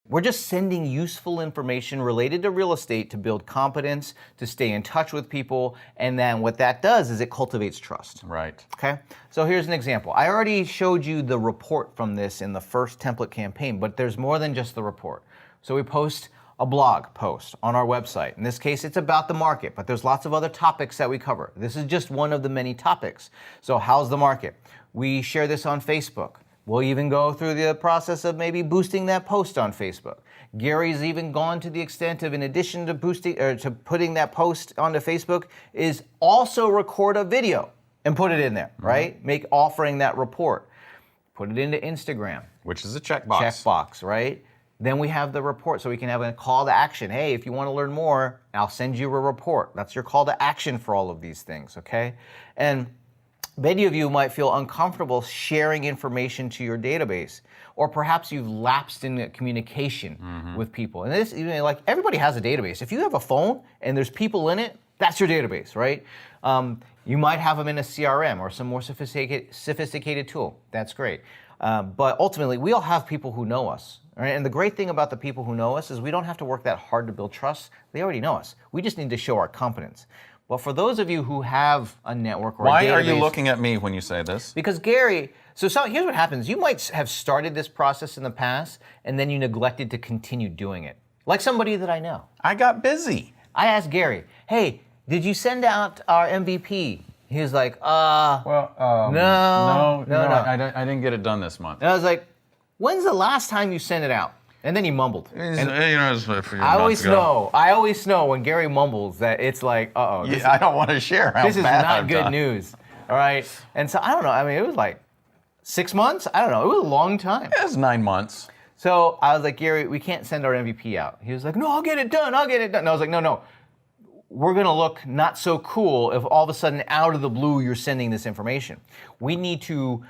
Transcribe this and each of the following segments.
We're just sending useful information related to real estate to build competence, to stay in touch with people, and then what that does is it cultivates trust. Right. Okay, so here's an example. I already showed you the report from this in the first template campaign, but there's more than just the report. So we post a blog post on our website. In this case, it's about the market, but there's lots of other topics that we cover. This is just one of the many topics. So how's the market? We share this on Facebook. We'll even go through the process of maybe boosting that post on Facebook. Gary's even gone to the extent of, in addition to boosting or to putting that post onto Facebook, is also record a video and put it in there, right? Offering that report. Put it into Instagram. Which is a checkbox. Checkbox, right? Then we have the report, so we can have a call to action. Hey, if you want to learn more, I'll send you a report. That's your call to action for all of these things, okay? And many of you might feel uncomfortable sharing information to your database, or perhaps you've lapsed in communication with people. And this, like everybody has a database. If you have a phone and there's people in it, that's your database, right? You might have them in a CRM or some more sophisticated tool. That's great. But ultimately, we all have people who know us. Right? And the great thing about the people who know us is we don't have to work that hard to build trust. They already know us. We just need to show our competence. But for those of you who have a network or a database... Why are you looking at me when you say this? Because Gary, so here's what happens. You might have started this process in the past, and then you neglected to continue doing it. Like somebody that I know. I got busy. I asked Gary, hey, did you send out our MVP? He was like, No, no. I didn't get it done this month. And I was like, when's the last time you sent it out? And then he mumbled. And, I always know when Gary mumbles that it's like, uh-oh. Yeah, I don't want to share how This is bad not I've good done. news, all right? And so I don't know. I mean, it was like 6 months? I don't know. It was a long time. It was 9 months. So I was like, Gary, we can't send our MVP out. He was like, no, I'll get it done. And I was like, no. We're going to look not so cool if all of a sudden out of the blue you're sending this information. We need to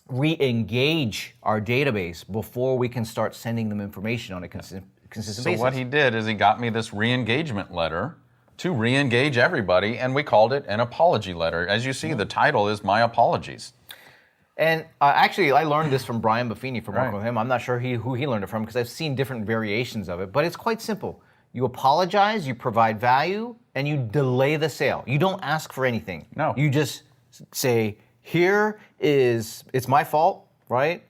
re-engage our database before we can start sending them information on a consistent basis. So what he did is he got me this re-engagement letter to re-engage everybody, and we called it an apology letter. As you see, the title is My Apologies. And actually, I learned this from Brian Buffini from working with him. I'm not sure who he learned it from because I've seen different variations of it, but it's quite simple. You apologize, you provide value, and you delay the sale. You don't ask for anything. No. You just say, it's my fault, right?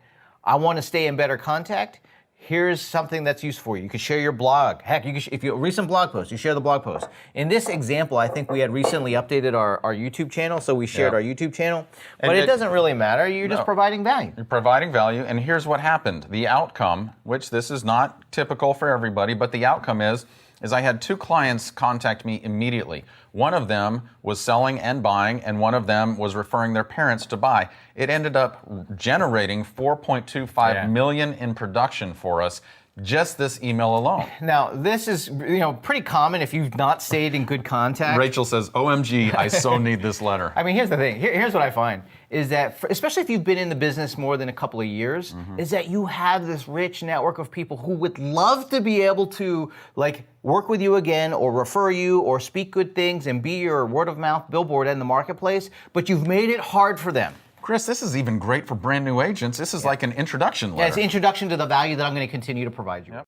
I want to stay in better contact. Here's something that's useful for you. You can share your blog. Heck, if you recent blog post, you share the blog post. In this example, I think we had recently updated our YouTube channel, so we shared our YouTube channel. But it doesn't really matter. You're just providing value. You're providing value, and here's what happened. The outcome, which this is not typical for everybody, but the outcome is I had 2 clients contact me immediately. One of them was selling and buying, and one of them was referring their parents to buy. It ended up generating $4.25 million in production for us, just this email alone. Now, this is pretty common if you've not stayed in good contact. Rachel says, OMG, I so need this letter. I mean, here's the thing. Here's what I find, is that, especially if you've been in the business more than a couple of years, is that you have this rich network of people who would love to be able to, work with you again or refer you or speak good things and be your word-of-mouth billboard in the marketplace, but you've made it hard for them. Chris, this is even great for brand new agents. This is like an introduction letter. Yeah, it's an introduction to the value that I'm going to continue to provide you.